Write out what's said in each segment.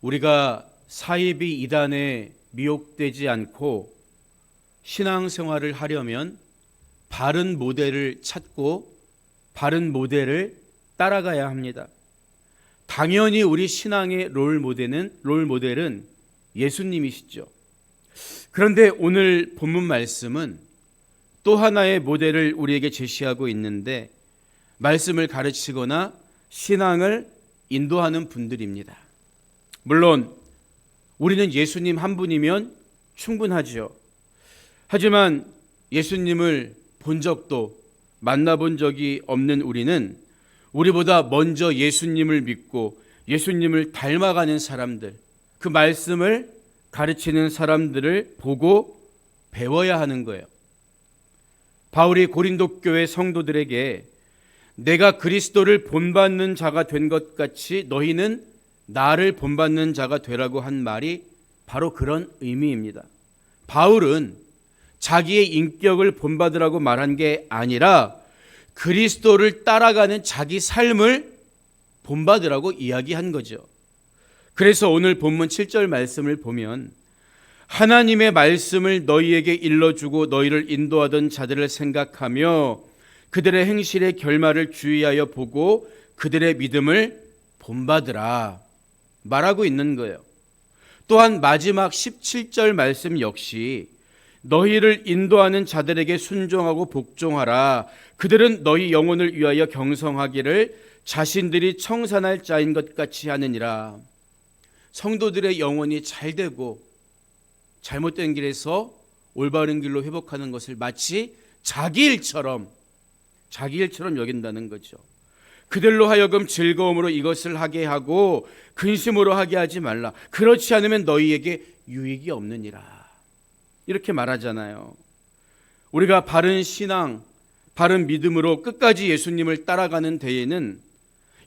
우리가 사이비 이단에 미혹되지 않고 신앙생활을 하려면 바른 모델을 찾고 바른 모델을 따라가야 합니다. 당연히 우리 신앙의 롤모델은 예수님이시죠. 그런데 오늘 본문 말씀은 또 하나의 모델을 우리에게 제시하고 있는데 말씀을 가르치거나 신앙을 인도하는 분들입니다. 물론 우리는 예수님 한 분이면 충분하죠. 하지만 예수님을 본 적도 만나본 적이 없는 우리는 우리보다 먼저 예수님을 믿고 예수님을 닮아가는 사람들, 그 말씀을 가르치는 사람들을 보고 배워야 하는 거예요. 바울이 고린도 교회 성도들에게 내가 그리스도를 본받는 자가 된 것 같이 너희는 나를 본받는 자가 되라고 한 말이 바로 그런 의미입니다. 바울은 자기의 인격을 본받으라고 말한 게 아니라 그리스도를 따라가는 자기 삶을 본받으라고 이야기한 거죠. 그래서 오늘 본문 7절 말씀을 보면 하나님의 말씀을 너희에게 일러주고 너희를 인도하던 자들을 생각하며 그들의 행실의 결말을 주의하여 보고 그들의 믿음을 본받으라 말하고 있는 거예요. 또한 마지막 17절 말씀 역시 너희를 인도하는 자들에게 순종하고 복종하라. 그들은 너희 영혼을 위하여 경성하기를 자신들이 청산할 자인 것 같이 하느니라. 성도들의 영혼이 잘 되고 잘못된 길에서 올바른 길로 회복하는 것을 마치 자기 일처럼 여긴다는 거죠. 그들로 하여금 즐거움으로 이것을 하게 하고 근심으로 하게 하지 말라. 그렇지 않으면 너희에게 유익이 없느니라. 이렇게 말하잖아요. 우리가 바른 신앙, 바른 믿음으로 끝까지 예수님을 따라가는 데에는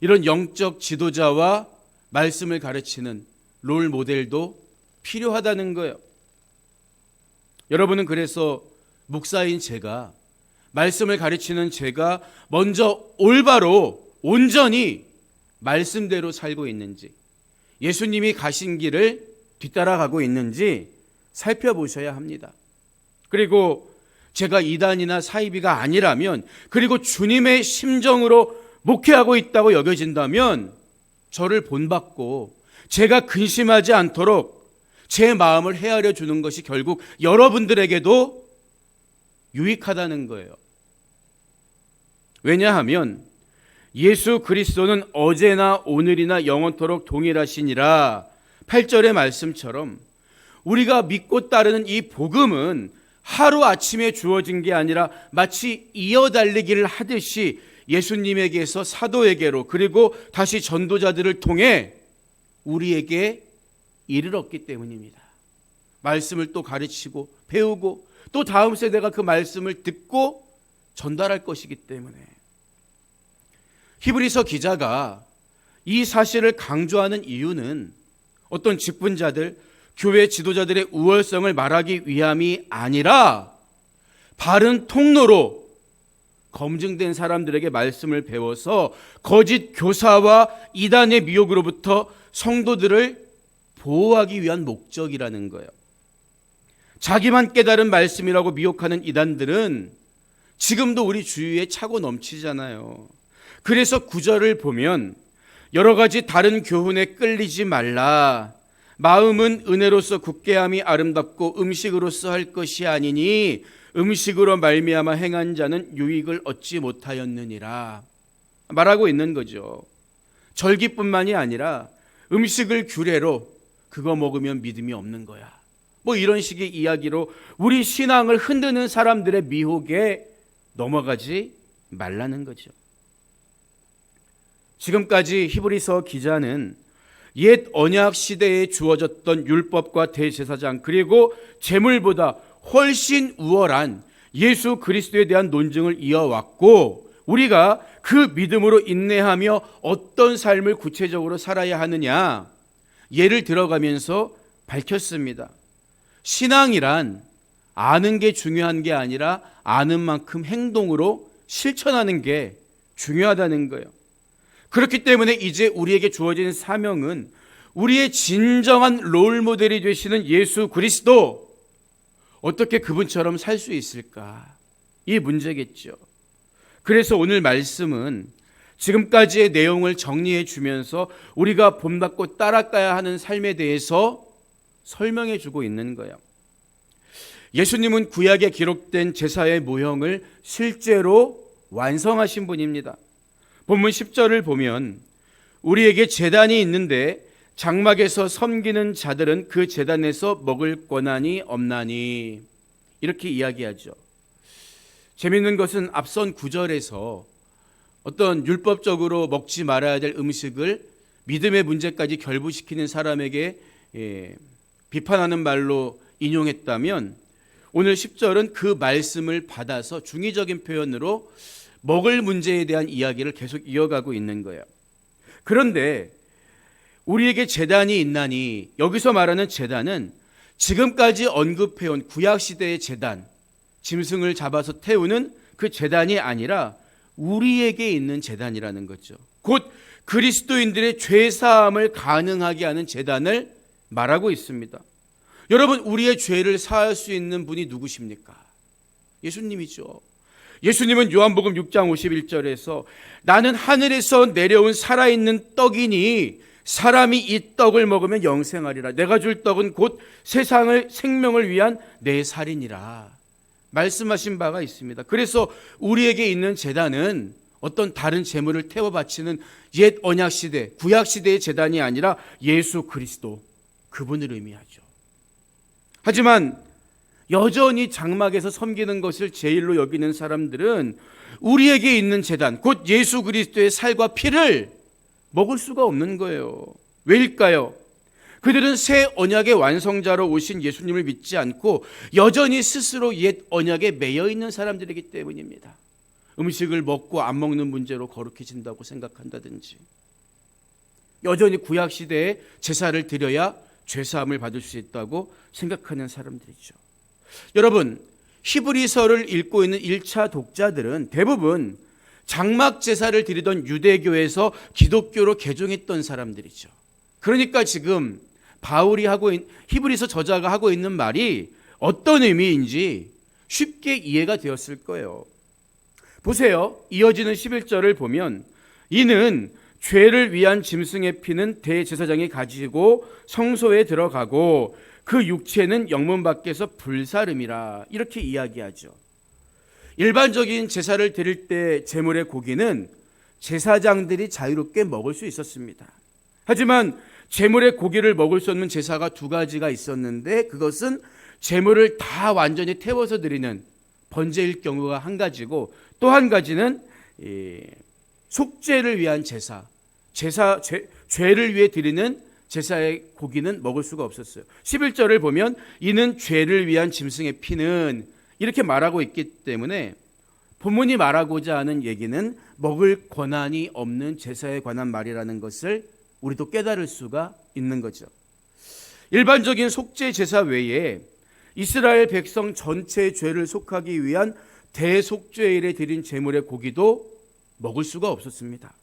이런 영적 지도자와 말씀을 가르치는 롤 모델도 필요하다는 거예요. 여러분은 그래서 목사인 제가, 말씀을 가르치는 제가 먼저 올바로 온전히 말씀대로 살고 있는지, 예수님이 가신 길을 뒤따라가고 있는지 살펴보셔야 합니다. 그리고 제가 이단이나 사이비가 아니라면, 그리고 주님의 심정으로 목회하고 있다고 여겨진다면 저를 본받고 제가 근심하지 않도록 제 마음을 헤아려 주는 것이 결국 여러분들에게도 유익하다는 거예요. 왜냐하면 예수 그리스도는 어제나 오늘이나 영원토록 동일하시니라 8절의 말씀처럼 우리가 믿고 따르는 이 복음은 하루아침에 주어진 게 아니라 마치 이어달리기를 하듯이 예수님에게서 사도에게로 그리고 다시 전도자들을 통해 우리에게 이르렀기 때문입니다. 말씀을 또 가르치고 배우고 또 다음 세대가 그 말씀을 듣고 전달할 것이기 때문에 히브리서 기자가 이 사실을 강조하는 이유는 어떤 직분자들, 교회 지도자들의 우월성을 말하기 위함이 아니라 바른 통로로 검증된 사람들에게 말씀을 배워서 거짓 교사와 이단의 미혹으로부터 성도들을 보호하기 위한 목적이라는 거예요. 자기만 깨달은 말씀이라고 미혹하는 이단들은 지금도 우리 주위에 차고 넘치잖아요. 그래서 9절을 보면 여러 가지 다른 교훈에 끌리지 말라. 마음은 은혜로서 굳게함이 아름답고 음식으로서 할 것이 아니니 음식으로 말미암아 행한 자는 유익을 얻지 못하였느니라 말하고 있는 거죠. 절기뿐만이 아니라 음식을 규례로 그거 먹으면 믿음이 없는 거야. 뭐 이런 식의 이야기로 우리 신앙을 흔드는 사람들의 미혹에 넘어가지 말라는 거죠. 지금까지 히브리서 기자는 옛 언약 시대에 주어졌던 율법과 대제사장 그리고 제물보다 훨씬 우월한 예수 그리스도에 대한 논증을 이어왔고 우리가 그 믿음으로 인내하며 어떤 삶을 구체적으로 살아야 하느냐 예를 들어가면서 밝혔습니다. 신앙이란 아는 게 중요한 게 아니라 아는 만큼 행동으로 실천하는 게 중요하다는 거예요. 그렇기 때문에 이제 우리에게 주어진 사명은 우리의 진정한 롤 모델이 되시는 예수 그리스도, 어떻게 그분처럼 살 수 있을까? 이 문제겠죠. 그래서 오늘 말씀은 지금까지의 내용을 정리해 주면서 우리가 본받고 따라가야 하는 삶에 대해서 설명해 주고 있는 거예요. 예수님은 구약에 기록된 제사의 모형을 실제로 완성하신 분입니다. 본문 10절을 보면 우리에게 제단이 있는데 장막에서 섬기는 자들은 그 제단에서 먹을 권한이 없나니, 이렇게 이야기하죠. 재미있는 것은 앞선 9절에서 어떤 율법적으로 먹지 말아야 될 음식을 믿음의 문제까지 결부시키는 사람에게 비판하는 말로 인용했다면, 오늘 10절은 그 말씀을 받아서 중의적인 표현으로 먹을 문제에 대한 이야기를 계속 이어가고 있는 거예요. 그런데 우리에게 제단이 있나니, 여기서 말하는 제단은 지금까지 언급해온 구약시대의 제단, 짐승을 잡아서 태우는 그 제단이 아니라 우리에게 있는 제단이라는 거죠. 곧 그리스도인들의 죄사함을 가능하게 하는 제단을 말하고 있습니다. 여러분, 우리의 죄를 사할 수 있는 분이 누구십니까? 예수님이죠. 예수님은 요한복음 6장 51절에서 나는 하늘에서 내려온 살아있는 떡이니 사람이 이 떡을 먹으면 영생하리라. 내가 줄 떡은 곧 세상을 생명을 위한 내 살이니라 말씀하신 바가 있습니다. 그래서 우리에게 있는 제단은 어떤 다른 제물을 태워 바치는 옛 언약 시대, 구약 시대의 제단이 아니라 예수 그리스도, 그분을 의미하죠. 하지만 여전히 장막에서 섬기는 것을 제일로 여기는 사람들은 우리에게 있는 제단, 곧 예수 그리스도의 살과 피를 먹을 수가 없는 거예요. 왜일까요? 그들은 새 언약의 완성자로 오신 예수님을 믿지 않고 여전히 스스로 옛 언약에 매여 있는 사람들이기 때문입니다. 음식을 먹고 안 먹는 문제로 거룩해진다고 생각한다든지, 여전히 구약 시대에 제사를 드려야 죄사함을 받을 수 있다고 생각하는 사람들이죠. 여러분, 히브리서를 읽고 있는 1차 독자들은 대부분 장막 제사를 드리던 유대교에서 기독교로 개종했던 사람들이죠. 그러니까 지금 바울이 히브리서 저자가 하고 있는 말이 어떤 의미인지 쉽게 이해가 되었을 거예요. 보세요. 이어지는 11절을 보면 이는 죄를 위한 짐승의 피는 대제사장이 가지고 성소에 들어가고 그 육체는 영문 밖에서 불사름이라, 이렇게 이야기하죠. 일반적인 제사를 드릴 때 제물의 고기는 제사장들이 자유롭게 먹을 수 있었습니다. 하지만 제물의 고기를 먹을 수 없는 제사가 두 가지가 있었는데, 그것은 제물을 다 완전히 태워서 드리는 번제일 경우가 한 가지고, 또 한 가지는 속죄를 위한 제사, 죄를 위해 드리는 제사의 고기는 먹을 수가 없었어요. 11절을 보면 이는 죄를 위한 짐승의 피는, 이렇게 말하고 있기 때문에 본문이 말하고자 하는 얘기는 먹을 권한이 없는 제사에 관한 말이라는 것을 우리도 깨달을 수가 있는 거죠. 일반적인 속죄 제사 외에 이스라엘 백성 전체의 죄를 속하기 위한 대속죄일에 드린 제물의 고기도 먹을 수가 없었습니다.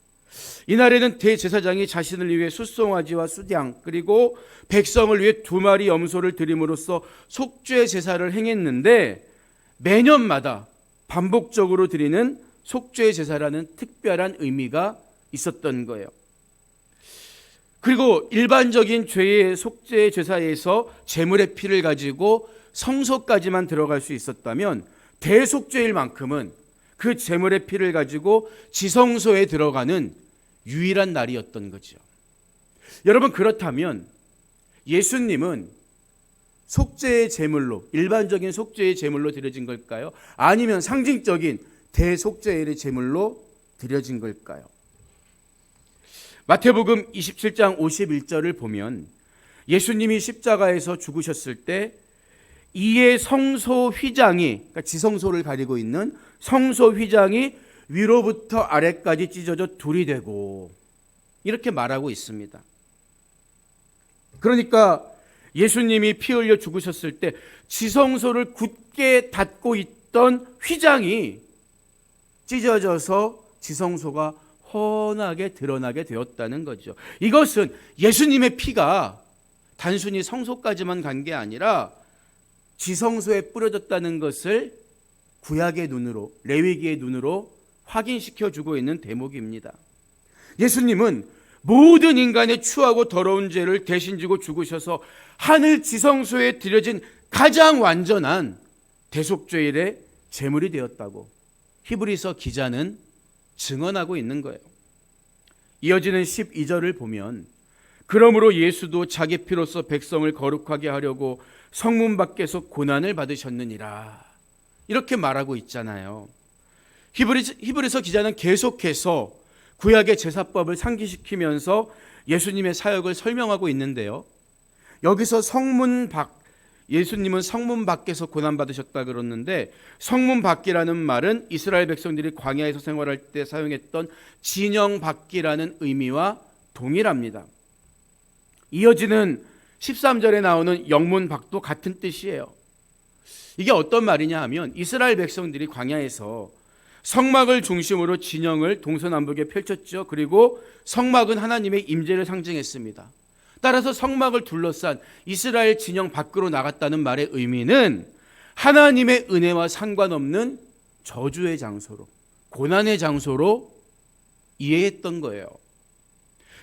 이날에는 대제사장이 자신을 위해 숫송아지와 수양 그리고 백성을 위해 2마리 염소를 드림으로써 속죄 제사를 행했는데, 매년마다 반복적으로 드리는 속죄 제사라는 특별한 의미가 있었던 거예요. 그리고 일반적인 죄의 속죄 제사에서 제물의 피를 가지고 성소까지만 들어갈 수 있었다면, 대속죄일만큼은 그 제물의 피를 가지고 지성소에 들어가는 유일한 날이었던 거죠. 여러분, 그렇다면 예수님은 속죄의 제물로, 일반적인 속죄의 제물로 드려진 걸까요? 아니면 상징적인 대속죄일의 제물로 드려진 걸까요? 마태복음 27장 51절을 보면 예수님이 십자가에서 죽으셨을 때 이에 성소 휘장이, 그러니까 지성소를 가리고 있는 성소 휘장이 위로부터 아래까지 찢어져 둘이 되고, 이렇게 말하고 있습니다. 그러니까 예수님이 피 흘려 죽으셨을 때 지성소를 굳게 닫고 있던 휘장이 찢어져서 지성소가 훤하게 드러나게 되었다는 거죠. 이것은 예수님의 피가 단순히 성소까지만 간 게 아니라 지성소에 뿌려졌다는 것을 구약의 눈으로, 레위기의 눈으로 확인시켜 주고 있는 대목입니다. 예수님은 모든 인간의 추하고 더러운 죄를 대신 지고 죽으셔서 하늘 지성소에 드려진 가장 완전한 대속죄일의 제물이 되었다고 히브리서 기자는 증언하고 있는 거예요. 이어지는 12절을 보면 그러므로 예수도 자기 피로써 백성을 거룩하게 하려고 성문 밖에서 고난을 받으셨느니라 이렇게 말하고 있잖아요. 히브리서 기자는 계속해서 구약의 제사법을 상기시키면서 예수님의 사역을 설명하고 있는데요. 여기서 성문 밖, 예수님은 성문 밖에서 고난받으셨다 그러는데 성문 밖이라는 말은 이스라엘 백성들이 광야에서 생활할 때 사용했던 진영 밖이라는 의미와 동일합니다. 이어지는 13절에 나오는 영문 밖도 같은 뜻이에요. 이게 어떤 말이냐 하면 이스라엘 백성들이 광야에서 성막을 중심으로 진영을 동서남북에 펼쳤죠. 그리고 성막은 하나님의 임재를 상징했습니다. 따라서 성막을 둘러싼 이스라엘 진영 밖으로 나갔다는 말의 의미는 하나님의 은혜와 상관없는 저주의 장소로, 고난의 장소로 이해했던 거예요.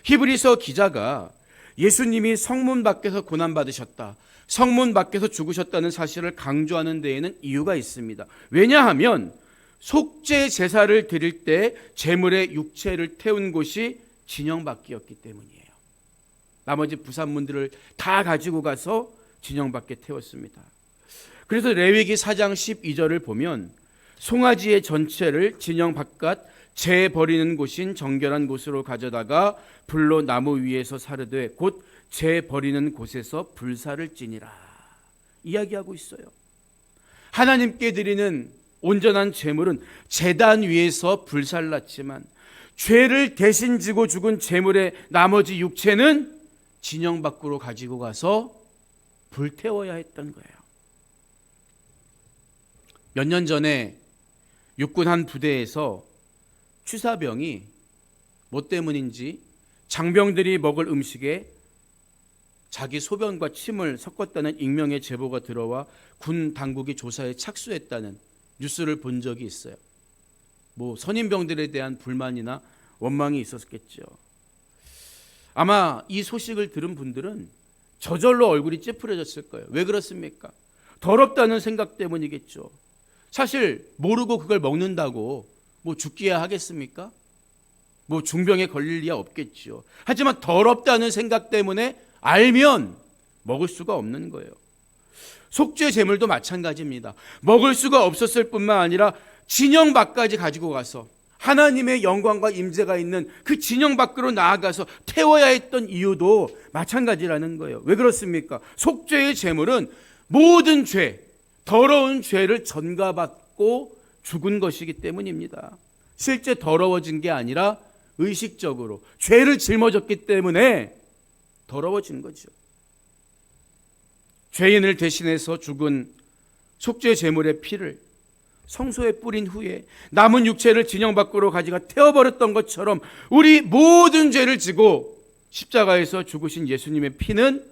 히브리서 기자가 예수님이 성문 밖에서 고난받으셨다, 성문 밖에서 죽으셨다는 사실을 강조하는 데에는 이유가 있습니다. 왜냐하면 속죄 제사를 드릴 때 제물의 육체를 태운 곳이 진영 밖이었기 때문이에요. 나머지 부산문들을 다 가지고 가서 진영 밖에 태웠습니다. 그래서 레위기 4장 12절을 보면 송아지의 전체를 진영 바깥 재 버리는 곳인 정결한 곳으로 가져다가 불로 나무 위에서 사르되 곧 재 버리는 곳에서 불사를 지니라 이야기하고 있어요. 하나님께 드리는 온전한 제물은 제단 위에서 불살랐지만 죄를 대신 지고 죽은 제물의 나머지 육체는 진영 밖으로 가지고 가서 불태워야 했던 거예요. 몇 년 전에 육군 한 부대에서 취사병이 뭐 때문인지 장병들이 먹을 음식에 자기 소변과 침을 섞었다는 익명의 제보가 들어와 군 당국이 조사에 착수했다는 뉴스를 본 적이 있어요. 뭐 선임병들에 대한 불만이나 원망이 있었겠죠. 아마 이 소식을 들은 분들은 저절로 얼굴이 찌푸려졌을 거예요. 왜 그렇습니까? 더럽다는 생각 때문이겠죠. 사실 모르고 그걸 먹는다고 뭐 죽기야 하겠습니까? 뭐 중병에 걸릴 리야 없겠죠. 하지만 더럽다는 생각 때문에 알면 먹을 수가 없는 거예요. 속죄 제물도 마찬가지입니다. 먹을 수가 없었을 뿐만 아니라 진영 밖까지 가지고 가서 하나님의 영광과 임재가 있는 그 진영 밖으로 나아가서 태워야 했던 이유도 마찬가지라는 거예요. 왜 그렇습니까? 속죄의 제물은 모든 죄, 더러운 죄를 전가받고 죽은 것이기 때문입니다. 실제 더러워진 게 아니라 의식적으로 죄를 짊어졌기 때문에 더러워진 거죠. 죄인을 대신해서 죽은 속죄 제물의 피를 성소에 뿌린 후에 남은 육체를 진영 밖으로 가져가 태워버렸던 것처럼 우리 모든 죄를 지고 십자가에서 죽으신 예수님의 피는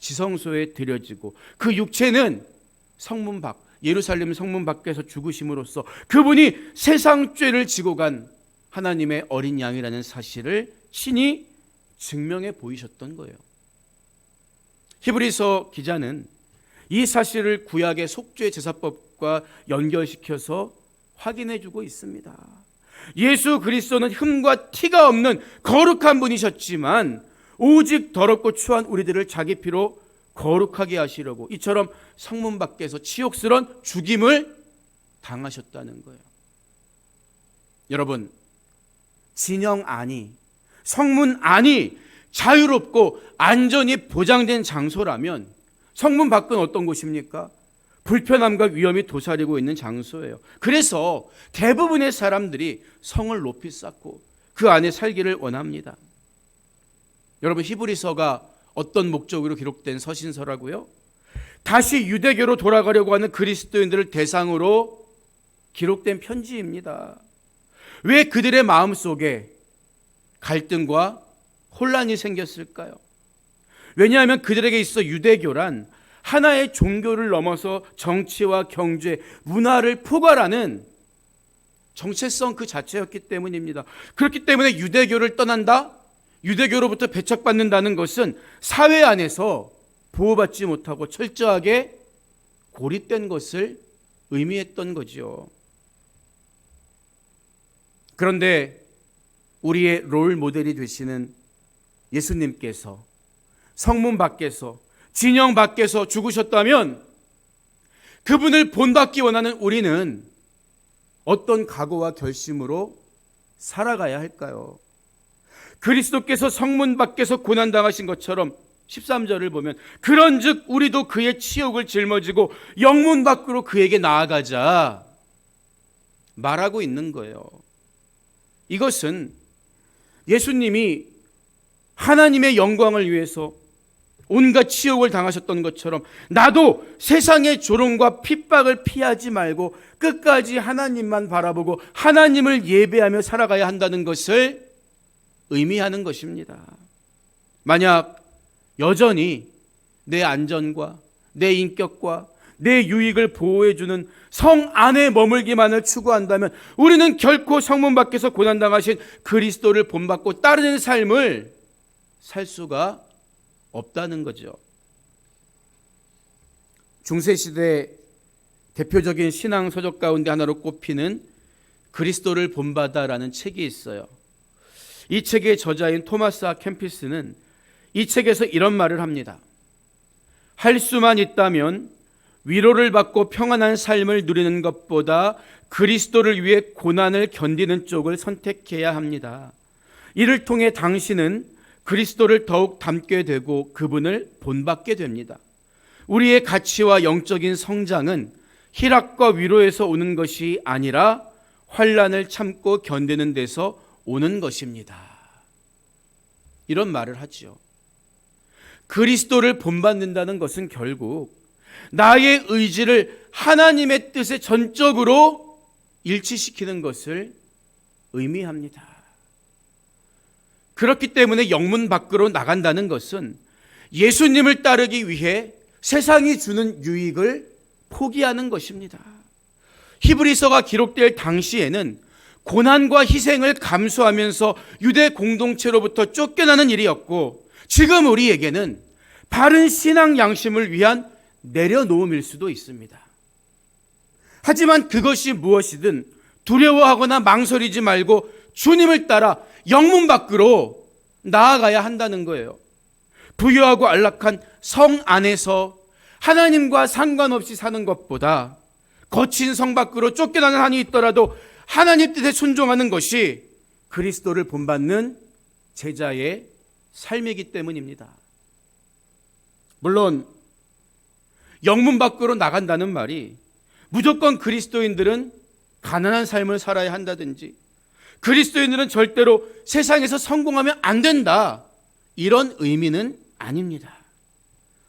지성소에 드려지고 그 육체는 성문 밖, 예루살렘 성문 밖에서 죽으심으로써 그분이 세상 죄를 지고 간 하나님의 어린 양이라는 사실을 친히 증명해 보이셨던 거예요. 히브리서 기자는 이 사실을 구약의 속죄 제사법과 연결시켜서 확인해 주고 있습니다. 예수 그리스도는 흠과 티가 없는 거룩한 분이셨지만 오직 더럽고 추한 우리들을 자기 피로 거룩하게 하시려고 이처럼 성문 밖에서 치욕스러운 죽임을 당하셨다는 거예요. 여러분, 진영 안이, 성문 안이 자유롭고 안전이 보장된 장소라면 성문 밖은 어떤 곳입니까? 불편함과 위험이 도사리고 있는 장소예요. 그래서 대부분의 사람들이 성을 높이 쌓고 그 안에 살기를 원합니다. 여러분, 히브리서가 어떤 목적으로 기록된 서신서라고요? 다시 유대교로 돌아가려고 하는 그리스도인들을 대상으로 기록된 편지입니다. 왜 그들의 마음속에 갈등과 혼란이 생겼을까요? 왜냐하면 그들에게 있어 유대교란 하나의 종교를 넘어서 정치와 경제, 문화를 포괄하는 정체성 그 자체였기 때문입니다. 그렇기 때문에 유대교를 떠난다? 유대교로부터 배척받는다는 것은 사회 안에서 보호받지 못하고 철저하게 고립된 것을 의미했던 거죠. 그런데 우리의 롤 모델이 되시는 예수님께서 성문 밖에서, 진영 밖에서 죽으셨다면 그분을 본받기 원하는 우리는 어떤 각오와 결심으로 살아가야 할까요? 그리스도께서 성문 밖에서 고난당하신 것처럼 13절을 보면 그런즉 우리도 그의 치욕을 짊어지고 영문 밖으로 그에게 나아가자 말하고 있는 거예요. 이것은 예수님이 하나님의 영광을 위해서 온갖 치욕을 당하셨던 것처럼 나도 세상의 조롱과 핍박을 피하지 말고 끝까지 하나님만 바라보고 하나님을 예배하며 살아가야 한다는 것을 의미하는 것입니다. 만약 여전히 내 안전과 내 인격과 내 유익을 보호해주는 성 안에 머물기만을 추구한다면 우리는 결코 성문 밖에서 고난당하신 그리스도를 본받고 따르는 삶을 살 수가 없다는 거죠. 중세시대 대표적인 신앙 서적 가운데 하나로 꼽히는 그리스도를 본받아라는 책이 있어요. 이 책의 저자인 토마스 아 캠피스는 이 책에서 이런 말을 합니다. 할 수만 있다면 위로를 받고 평안한 삶을 누리는 것보다 그리스도를 위해 고난을 견디는 쪽을 선택해야 합니다. 이를 통해 당신은 그리스도를 더욱 닮게 되고 그분을 본받게 됩니다. 우리의 가치와 영적인 성장은 희락과 위로에서 오는 것이 아니라 환난을 참고 견디는 데서 오는 것입니다. 이런 말을 하지요. 그리스도를 본받는다는 것은 결국 나의 의지를 하나님의 뜻에 전적으로 일치시키는 것을 의미합니다. 그렇기 때문에 영문 밖으로 나간다는 것은 예수님을 따르기 위해 세상이 주는 유익을 포기하는 것입니다. 히브리서가 기록될 당시에는 고난과 희생을 감수하면서 유대 공동체로부터 쫓겨나는 일이었고 지금 우리에게는 바른 신앙 양심을 위한 내려놓음일 수도 있습니다. 하지만 그것이 무엇이든 두려워하거나 망설이지 말고 주님을 따라 영문 밖으로 나아가야 한다는 거예요. 부유하고 안락한 성 안에서 하나님과 상관없이 사는 것보다 거친 성 밖으로 쫓겨나는 한이 있더라도 하나님 뜻에 순종하는 것이 그리스도를 본받는 제자의 삶이기 때문입니다. 물론 영문 밖으로 나간다는 말이 무조건 그리스도인들은 가난한 삶을 살아야 한다든지 그리스도인들은 절대로 세상에서 성공하면 안 된다 이런 의미는 아닙니다.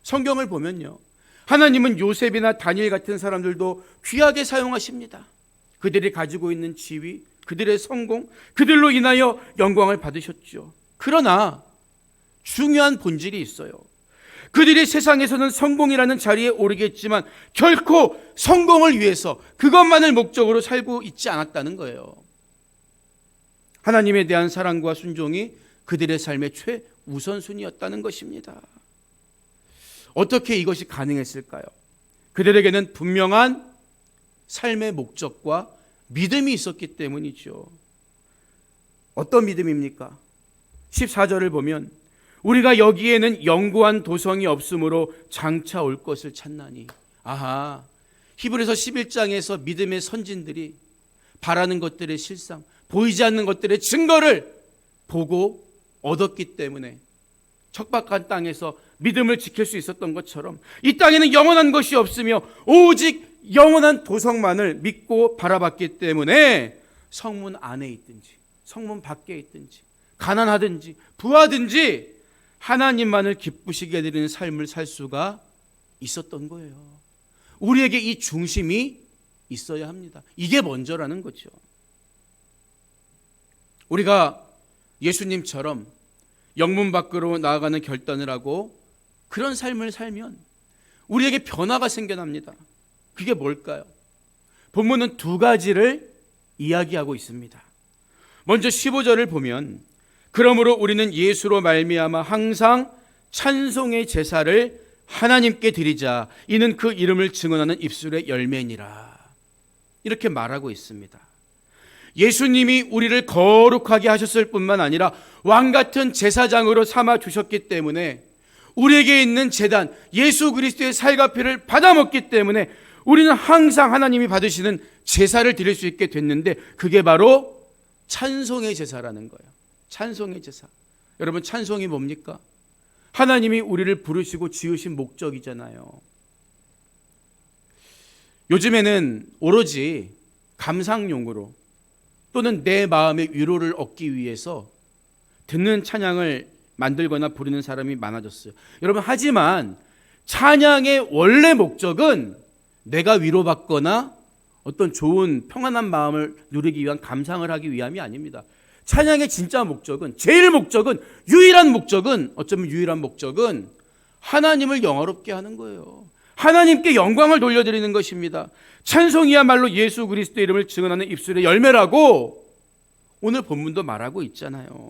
성경을 보면요, 하나님은 요셉이나 다니엘 같은 사람들도 귀하게 사용하십니다. 그들이 가지고 있는 지위, 그들의 성공, 그들로 인하여 영광을 받으셨죠. 그러나 중요한 본질이 있어요. 그들이 세상에서는 성공이라는 자리에 오르겠지만 결코 성공을 위해서 그것만을 목적으로 살고 있지 않았다는 거예요. 하나님에 대한 사랑과 순종이 그들의 삶의 최우선순위였다는 것입니다. 어떻게 이것이 가능했을까요? 그들에게는 분명한 삶의 목적과 믿음이 있었기 때문이죠. 어떤 믿음입니까? 14절을 보면 우리가 여기에는 영구한 도성이 없으므로 장차 올 것을 찾나니. 아하, 히브리서 11장에서 믿음의 선진들이 바라는 것들의 실상, 보이지 않는 것들의 증거를 보고 얻었기 때문에 척박한 땅에서 믿음을 지킬 수 있었던 것처럼 이 땅에는 영원한 것이 없으며 오직 영원한 도성만을 믿고 바라봤기 때문에 성문 안에 있든지 성문 밖에 있든지 가난하든지 부하든지 하나님만을 기쁘시게 드리는 삶을 살 수가 있었던 거예요. 우리에게 이 중심이 있어야 합니다. 이게 먼저라는 거죠. 우리가 예수님처럼 영문 밖으로 나아가는 결단을 하고 그런 삶을 살면 우리에게 변화가 생겨납니다. 그게 뭘까요? 본문은 두 가지를 이야기하고 있습니다. 먼저 15절을 보면 그러므로 우리는 예수로 말미암아 항상 찬송의 제사를 하나님께 드리자. 이는 그 이름을 증언하는 입술의 열매니라. 이렇게 말하고 있습니다. 예수님이 우리를 거룩하게 하셨을 뿐만 아니라 왕같은 제사장으로 삼아 주셨기 때문에 우리에게 있는 제단 예수 그리스도의 살과 피를 받아먹기 때문에 우리는 항상 하나님이 받으시는 제사를 드릴 수 있게 됐는데 그게 바로 찬송의 제사라는 거예요. 찬송의 제사. 여러분, 찬송이 뭡니까? 하나님이 우리를 부르시고 지으신 목적이잖아요. 요즘에는 오로지 감상용으로 또는 내 마음의 위로를 얻기 위해서 듣는 찬양을 만들거나 부르는 사람이 많아졌어요. 여러분, 하지만 찬양의 원래 목적은 내가 위로받거나 어떤 좋은 평안한 마음을 누리기 위한 감상을 하기 위함이 아닙니다. 찬양의 진짜 목적은, 유일한 목적은, 어쩌면 유일한 목적은 하나님을 영화롭게 하는 거예요. 하나님께 영광을 돌려드리는 것입니다. 찬송이야말로 예수 그리스도의 이름을 증언하는 입술의 열매라고 오늘 본문도 말하고 있잖아요.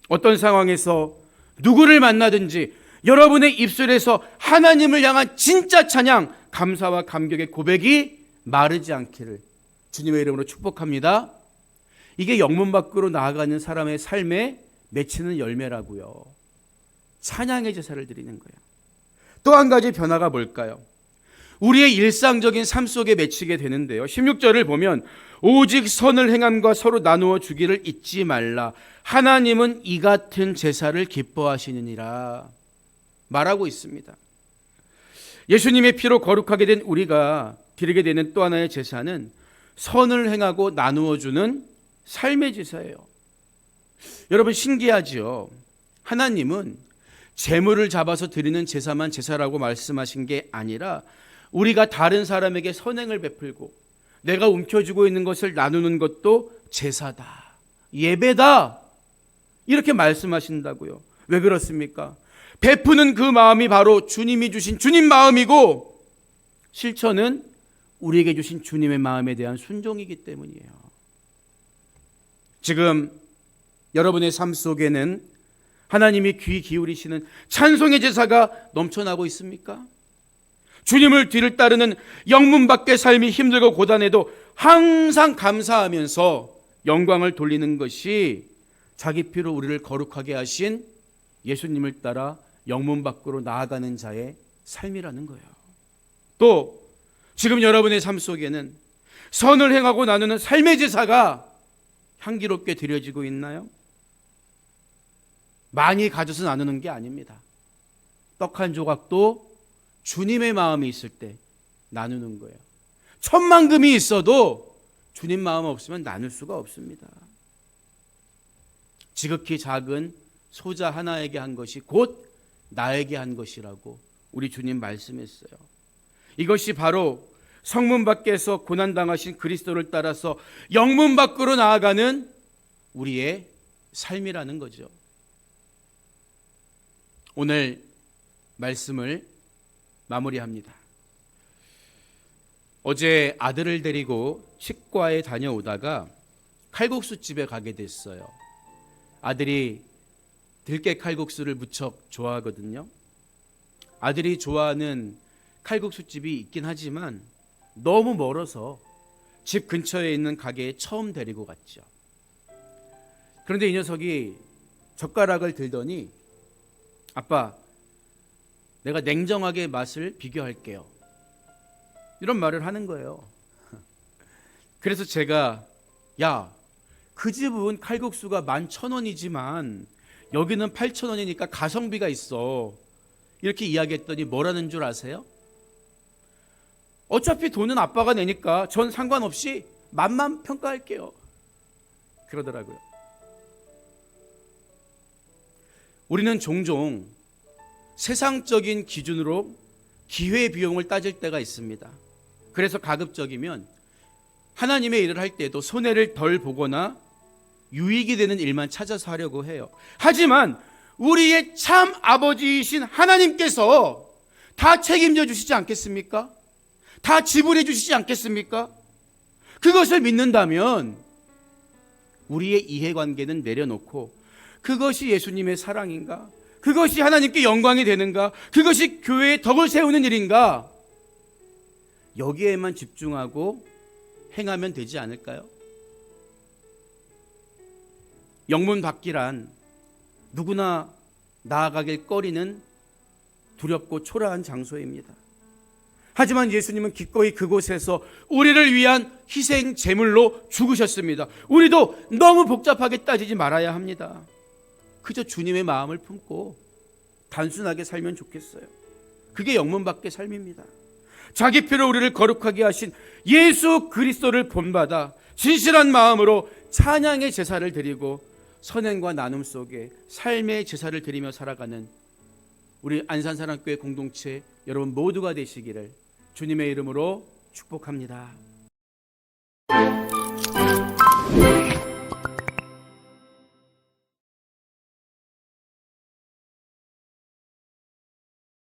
어떤 상황에서 누구를 만나든지 여러분의 입술에서 하나님을 향한 진짜 찬양, 감사와 감격의 고백이 마르지 않기를 주님의 이름으로 축복합니다. 이게 영문 밖으로 나아가는 사람의 삶에 맺히는 열매라고요. 찬양의 제사를 드리는 거예요. 또 한 가지 변화가 뭘까요? 우리의 일상적인 삶 속에 맺히게 되는데요. 16절을 보면 오직 선을 행함과 서로 나누어 주기를 잊지 말라. 하나님은 이 같은 제사를 기뻐하시느니라 말하고 있습니다. 예수님의 피로 거룩하게 된 우리가 드리게 되는 또 하나의 제사는 선을 행하고 나누어 주는 삶의 제사예요. 여러분, 신기하지요? 하나님은 재물을 잡아서 드리는 제사만 제사라고 말씀하신 게 아니라 우리가 다른 사람에게 선행을 베풀고 내가 움켜쥐고 있는 것을 나누는 것도 제사다, 예배다, 이렇게 말씀하신다고요. 왜 그렇습니까? 베푸는 그 마음이 바로 주님이 주신 주님 마음이고 실천은 우리에게 주신 주님의 마음에 대한 순종이기 때문이에요. 지금 여러분의 삶 속에는 하나님이 귀 기울이시는 찬송의 제사가 넘쳐나고 있습니까? 주님을 뒤를 따르는 영문 밖의 삶이 힘들고 고단해도 항상 감사하면서 영광을 돌리는 것이 자기 피로 우리를 거룩하게 하신 예수님을 따라 영문 밖으로 나아가는 자의 삶이라는 거예요. 또 지금 여러분의 삶 속에는 선을 행하고 나누는 삶의 제사가 향기롭게 드려지고 있나요? 많이 가져서 나누는 게 아닙니다. 떡 한 조각도 주님의 마음이 있을 때 나누는 거예요. 천만금이 있어도 주님 마음 없으면 나눌 수가 없습니다. 지극히 작은 소자 하나에게 한 것이 곧 나에게 한 것이라고 우리 주님 말씀했어요. 이것이 바로 성문 밖에서 고난당하신 그리스도를 따라서 영문 밖으로 나아가는 우리의 삶이라는 거죠. 오늘 말씀을 마무리합니다. 어제 아들을 데리고 치과에 다녀오다가 칼국수 집에 가게 됐어요. 아들이 들깨 칼국수를 무척 좋아하거든요. 아들이 좋아하는 칼국수 집이 있긴 하지만 너무 멀어서 집 근처에 있는 가게에 처음 데리고 갔죠. 그런데 이 녀석이 젓가락을 들더니 아빠, 내가 냉정하게 맛을 비교할게요, 이런 말을 하는 거예요. 그래서 제가 야, 그 집은 칼국수가 11,000원이지만 여기는 8,000원이니까 가성비가 있어, 이렇게 이야기했더니 뭐라는 줄 아세요? 어차피 돈은 아빠가 내니까 전 상관없이 맛만 평가할게요, 그러더라고요. 우리는 종종 세상적인 기준으로 기회비용을 따질 때가 있습니다. 그래서 가급적이면 하나님의 일을 할 때도 손해를 덜 보거나 유익이 되는 일만 찾아서 하려고 해요. 하지만 우리의 참 아버지이신 하나님께서 다 책임져 주시지 않겠습니까? 다 지불해 주시지 않겠습니까? 그것을 믿는다면 우리의 이해관계는 내려놓고 그것이 예수님의 사랑인가? 그것이 하나님께 영광이 되는가? 그것이 교회의 덕을 세우는 일인가? 여기에만 집중하고 행하면 되지 않을까요? 영문 받기란 누구나 나아가길 꺼리는 두렵고 초라한 장소입니다. 하지만 예수님은 기꺼이 그곳에서 우리를 위한 희생 제물로 죽으셨습니다. 우리도 너무 복잡하게 따지지 말아야 합니다. 그저 주님의 마음을 품고 단순하게 살면 좋겠어요. 그게 영문밖의 삶입니다. 자기 피로 우리를 거룩하게 하신 예수 그리스도를 본받아 진실한 마음으로 찬양의 제사를 드리고 선행과 나눔 속에 삶의 제사를 드리며 살아가는 우리 안산사랑교회 공동체 여러분 모두가 되시기를 주님의 이름으로 축복합니다.